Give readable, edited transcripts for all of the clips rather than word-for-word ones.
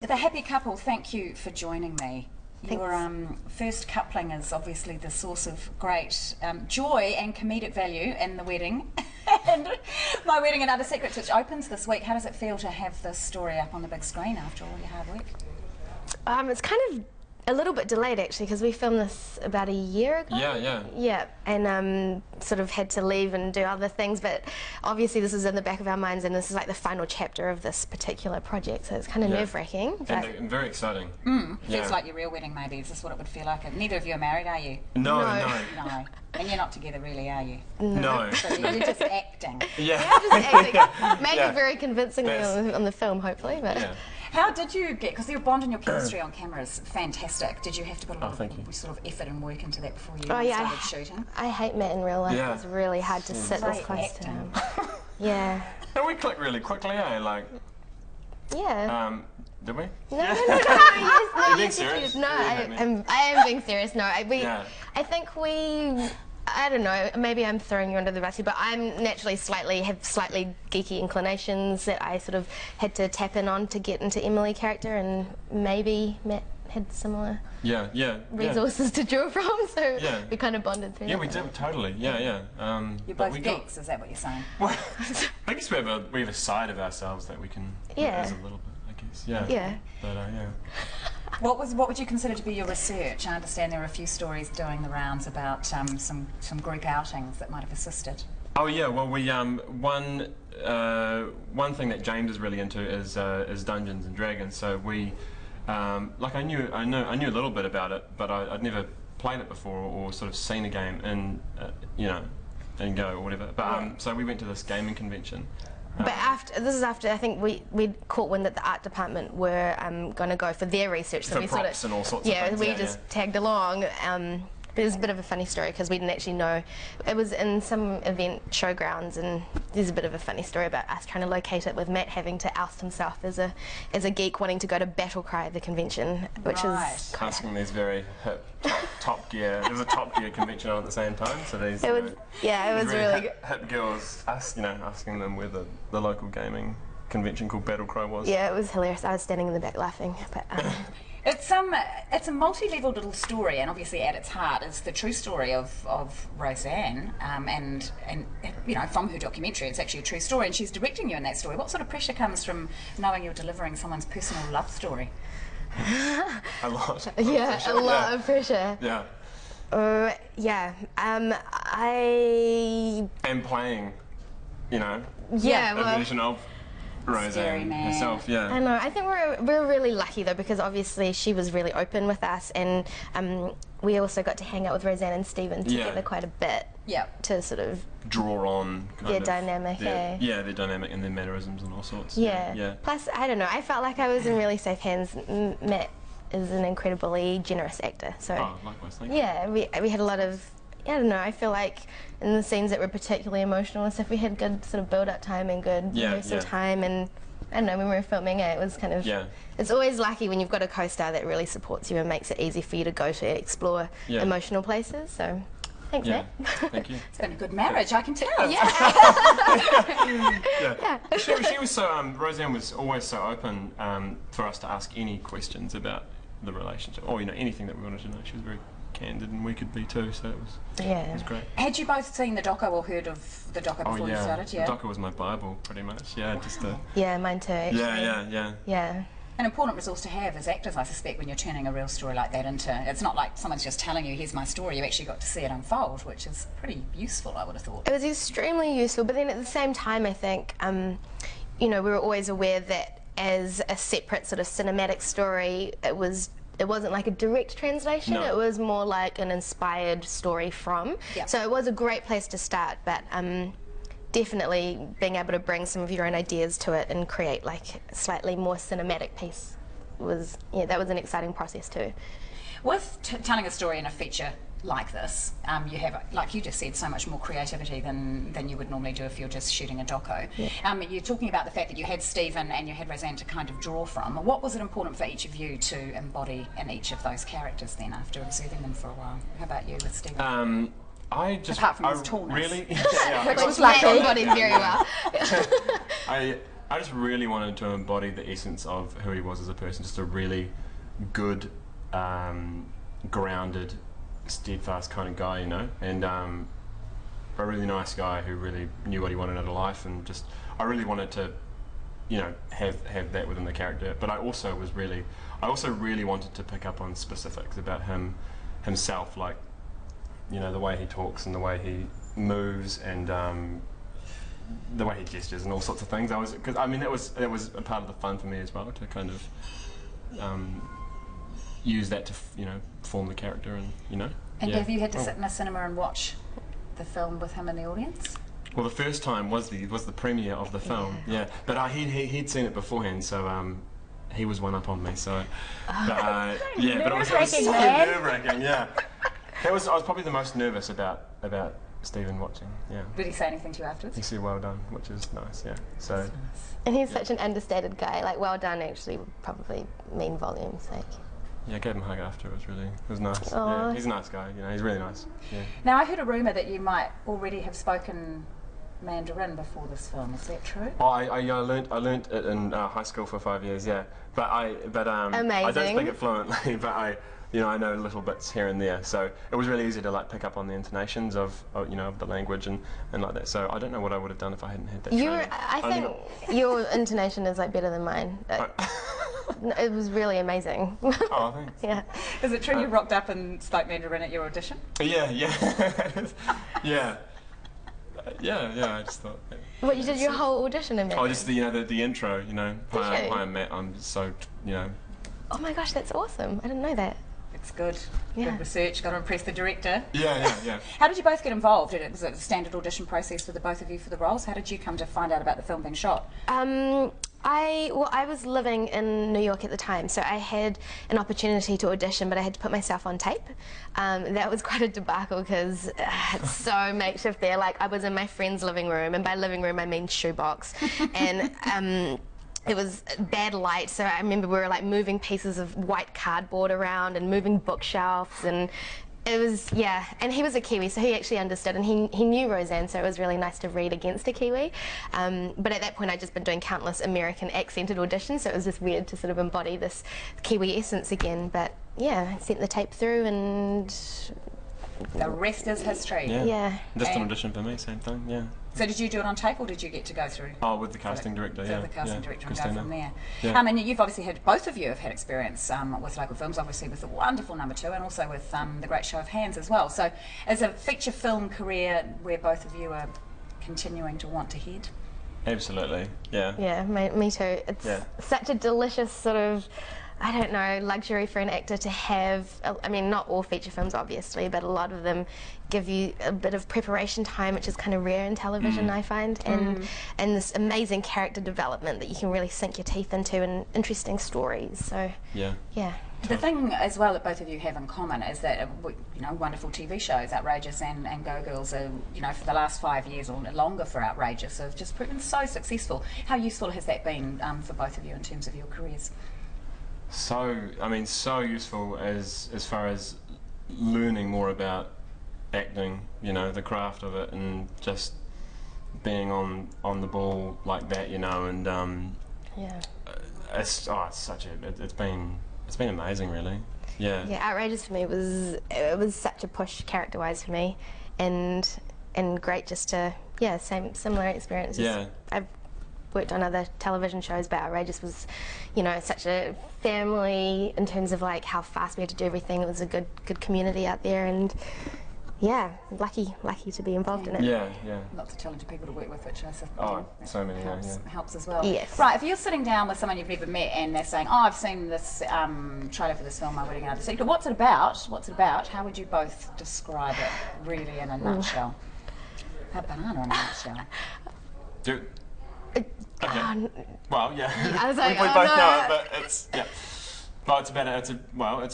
The happy couple, thank you for joining me. Thanks. Your first coupling is obviously the source of great joy and comedic value in The Wedding and My Wedding and Other Secrets, which opens this week. How does it feel to have this story up on the big screen after all your hard work? It's kind of a little bit delayed actually, because we filmed this about a year ago. Yeah, and sort of had to leave and do other things, but obviously this is in the back of our minds, and this is like the final chapter of this particular project, so it's kind of nerve-wracking. And very exciting. Feels like your real wedding, maybe. Is this what it would feel like? Neither of you are married, are you? No. No. And you're not together, really, are you? No. So you're just acting. Yeah. Just acting. Made it very convincingly on the film, hopefully. But. Yeah. How did you get, because your bond and your chemistry on camera is fantastic, did you have to put a lot of sort of effort and work into that before you started shooting? I hate Matt in real life. It was really hard to sit this close to him. Yeah. And we clicked really quickly, eh? Like, did we? No, You're being serious? No, I am being serious. No, I think I don't know, maybe I'm throwing you under the bus here, but I'm naturally have slightly geeky inclinations that I sort of had to tap in on to get into Emily character, and maybe Matt had similar resources to draw from, so we kind of bonded through that. Yeah, we did, totally, You're both geeks, is that what you're saying? Well, I guess we have a side of ourselves that we can as a little bit, I guess. Yeah. But, What would you consider to be your research? I understand there are a few stories doing the rounds about some group outings that might have assisted. Oh yeah, well we one thing that James is really into is Dungeons and Dragons. So we like I knew a little bit about it, but I'd never played it before or sort of seen a game in in Go or whatever. But so we went to this gaming convention. But this is after I think we caught wind that the art department were going to go for their research. So for we props and all sorts of things. We just tagged along. But it's a bit of a funny story because we didn't actually know. It was in some event showgrounds, and there's a bit of a funny story about us trying to locate it, with Matt having to oust himself as a geek wanting to go to Battle Cry, the convention, which is asking these very hip Top Gear. There was a Top Gear convention on at the same time, so these it was really good. Hip girls, asking them where the local gaming convention called Battle Cry was. Yeah, it was hilarious. I was standing in the back laughing, but. It's a multi-level little story, and obviously at its heart is the true story of Roseanne, and from her documentary, it's actually a true story, and she's directing you in that story. What sort of pressure comes from knowing you're delivering someone's personal love story? A lot. A lot of pressure. Yeah. I am playing, a version of Roseanne herself, I know. I think we're really lucky though, because obviously she was really open with us, and we also got to hang out with Roseanne and Stephen together quite a bit. To sort of draw on their dynamic. Their dynamic and their mannerisms and all sorts. Plus, I don't know. I felt like I was in really safe hands. Matt is an incredibly generous actor, so likewise, thank you. We had a lot of. I don't know, I feel like in the scenes that were particularly emotional and stuff, we had good sort of build-up time and good rehearsal time, and I don't know, when we were filming it was kind of, it's always lucky when you've got a co-star that really supports you and makes it easy for you to go to explore emotional places, so thanks, Matt. Thank you. It's been a good marriage, I can tell. She was so, Roseanne was always so open for us to ask any questions about the relationship, or anything that we wanted to know. She was very candid, and we could be too, so it was great. Had you both seen the doco or heard of the doco before you started? The doco was my Bible, pretty much. Mine too, actually. Yeah. An important resource to have as actors, I suspect, when you're turning a real story like that into, it's not like someone's just telling you, here's my story, you actually got to see it unfold, which is pretty useful, I would have thought. It was extremely useful, but then at the same time, I think, we were always aware that as a separate sort of cinematic story, it wasn't like a direct translation, it was more like an inspired story from. So it was a great place to start, but definitely being able to bring some of your own ideas to it and create like a slightly more cinematic piece was, that was an exciting process too. With telling a story in a feature like this, you have, like you just said, so much more creativity than you would normally do if you're just shooting a doco. You're talking about the fact that you had Stephen and you had Roseanne to kind of draw from. What was it important for each of you to embody in each of those characters then, after observing them for a while? How about you with Stephen? Apart from his tallness. Really? Which was like embodied very well. I just really wanted to embody the essence of who he was as a person, just a really good, grounded, steadfast kind of guy, you know, and a really nice guy who really knew what he wanted out of life, and just I really wanted to, you know, have that within the character. But I also really wanted to pick up on specifics about himself, like, you know, the way he talks and the way he moves and the way he gestures and all sorts of things. Because I mean that was a part of the fun for me as well, to kind of use that to form the character, and you know. And have you had to sit in a cinema and watch the film with him in the audience? Well, the first time was the premiere of the film, yeah. But he'd seen it beforehand, so he was one up on me. So, yeah, but it was so nerve-wracking, yeah. I was probably the most nervous about Stephen watching, yeah. Did he say anything to you afterwards? He said well done, which is nice, yeah. So. That's nice. And he's such an understated guy. Like, well done actually would probably mean volumes. Like. Yeah, I gave him a hug after. It was nice. Aww. Yeah, he's a nice guy. You know, he's really nice. Yeah. Now I heard a rumour that you might already have spoken Mandarin before this film. Is that true? Oh, I learnt it in high school for 5 years. Yeah, but I don't speak it fluently. But I know little bits here and there. So it was really easy to like pick up on the intonations of the language and like that. So I don't know what I would have done if I hadn't had that training. I think your intonation is like better than mine. It was really amazing. Oh, thanks. Yeah. Is it true you rocked up and spoke Mandarin at your audition? Yeah. Yeah. I just thought. What, you did your whole audition in Mandarin? Oh, just the intro. Hi, I'm Matt. I'm so Oh my gosh, that's awesome! I didn't know that. It's good. Yeah. Good research. Got to impress the director. Yeah. How did you both get involved? Was it a standard audition process for the both of you for the roles? How did you come to find out about the film being shot? I was living in New York at the time, so I had an opportunity to audition, but I had to put myself on tape. That was quite a debacle because it's so makeshift there. Like, I was in my friend's living room, and by living room I mean shoebox, and it was bad light, so I remember we were like moving pieces of white cardboard around and moving bookshelves, and it was, yeah, and he was a Kiwi, so he actually understood, and he knew Roseanne, so it was really nice to read against a Kiwi. But at that point I'd just been doing countless American accented auditions, so it was just weird to sort of embody this Kiwi essence again. But yeah, I sent the tape through, and the rest is history. Yeah. Just an audition for me, same thing, yeah. So did you do it on tape, or did you get to go through? Oh, with the casting director, yeah. The casting director, and go from there. Yeah. And you've obviously both of you have had experience with local films, obviously with the wonderful Number 2, and also with the great Show of Hands as well. So, as a feature film career where both of you are continuing to want to head? Absolutely, yeah. Yeah, me too. It's such a delicious sort of, I don't know, luxury for an actor to have. I mean, not all feature films obviously, but a lot of them give you a bit of preparation time, which is kind of rare in television, I find, and this amazing character development that you can really sink your teeth into, and interesting stories. So yeah. The thing as well that both of you have in common is that wonderful TV shows, Outrageous and Go Girls, are for the last 5 years or longer for Outrageous have just proven so successful. How useful has that been for both of you in terms of your careers? So useful as far as learning more about acting, the craft of it, and just being on the ball like that, and it's been amazing, really. Yeah, Outrageous for me was such a push character-wise for me, and great just to similar experiences. Yeah, I've worked on other television shows, but Outrageous was, such a family in terms of like how fast we had to do everything. It was a good community out there, and lucky to be involved in it. Yeah. Lots of talented people to work with, which I so many helps as well. Yes. Right, if you're sitting down with someone you've never met and they're saying, "Oh, I've seen this trailer for this film, My Wedding Another Secret." What's it about? How would you both describe it, really, in a nutshell? A banana in a nutshell. Okay. Well, yeah. I was like, we both know it, but it's Well, it's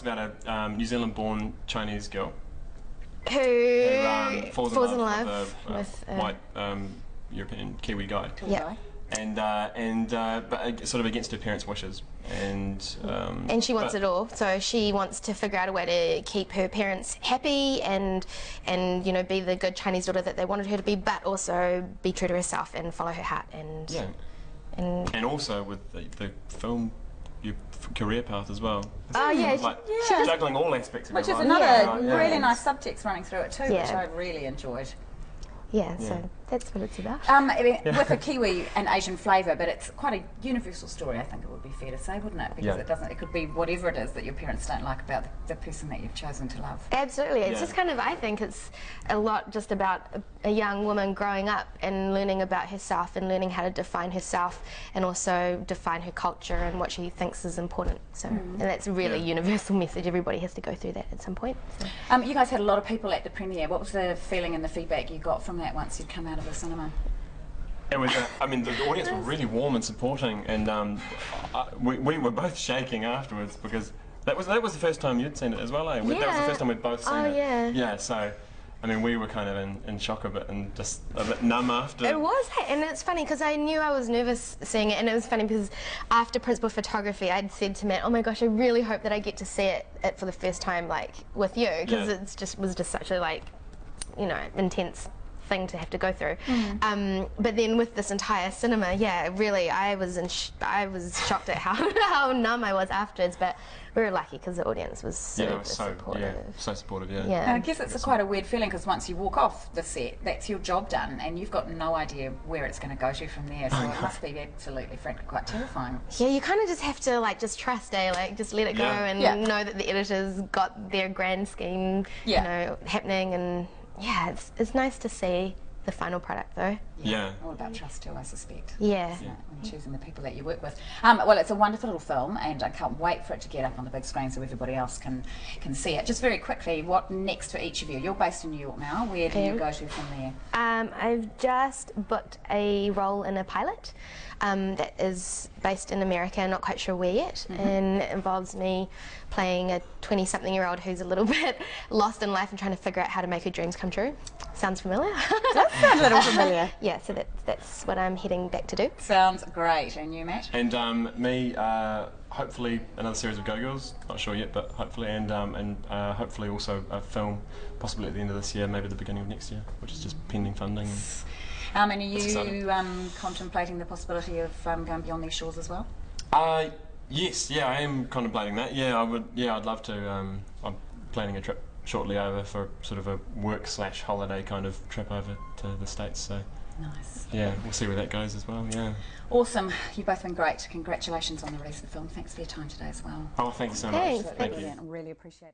about a New Zealand-born Chinese girl who falls in love with a white European Kiwi guy. Yeah. But sort of against her parents' wishes, and she wants it all. So she wants to figure out a way to keep her parents happy, and be the good Chinese daughter that they wanted her to be, but also be true to herself and follow her heart. And And also with the film, your career path as well. Oh yeah, like juggling all aspects of Which your is life. another really nice subtext running through it too, Yeah. which I really enjoyed. Yeah, so that's what it's about. I mean, with a Kiwi and Asian flavour, but it's quite a universal story, I think it would be fair to say, wouldn't it? Because it could be whatever it is that your parents don't like about the person that you've chosen to love. Absolutely, it's just kind of, I think it's a lot just about a young woman growing up and learning about herself and learning how to define herself and also define her culture and what she thinks is important. So, and that's really a universal message. Everybody has to go through that at some point. So. You guys had a lot of people at the premiere. What was the feeling and the feedback you got from that once you'd come out of the cinema? It was, I mean, the audience were really warm and supporting, and we were both shaking afterwards because that was the first time you'd seen it as well, eh? That was the first time we'd both seen it. Yeah, so, I mean, we were kind of in shock a bit and just a bit numb after. It was, and it's funny because I knew I was nervous seeing it, and it was funny because after principal photography, I'd said to Matt, "Oh my gosh, I really hope that I get to see it for the first time, like with you, because it was just such a intense thing to have to go through." But then with this entire cinema, really, I was shocked at how numb I was afterwards. But we were lucky because the audience was so supportive. So supportive, And I guess it's quite a weird feeling because once you walk off the set, that's your job done, and you've got no idea where it's going to go to from there. So it must be absolutely, frankly, quite terrifying. Yeah, you kind of just have to just trust, just let it go and know that the editors got their grand scheme, happening and. Yeah, it's nice to see the final product though. All about trust too, I suspect. Yeah. When choosing the people that you work with. Well, it's a wonderful little film, and I can't wait for it to get up on the big screen so everybody else can see it. Just very quickly, what next for each of you? You're based in New York now. Where do you go to from there? I've just booked a role in a pilot that is based in America, not quite sure where yet, and it involves me playing a 20-something-year-old who's a little bit lost in life and trying to figure out how to make her dreams come true. Sounds familiar? Does sound a little familiar. Yeah, so that's what I'm heading back to do. Sounds great. And you, Matt? And me, hopefully another series of Go Girls, not sure yet, but hopefully, and hopefully also a film, possibly at the end of this year, maybe the beginning of next year, which is just pending funding. And are you contemplating the possibility of going beyond these shores as well? Yes, I am contemplating that. Yeah, I would. Yeah, I'd love to. I'm planning a trip shortly over for sort of a work/holiday kind of trip over to the States. So nice. Yeah, we'll see where that goes as well. Yeah. Awesome. You've both been great. Congratulations on the release of the film. Thanks for your time today as well. Oh, thank you so much. Thanks. Thank you. Really appreciate it.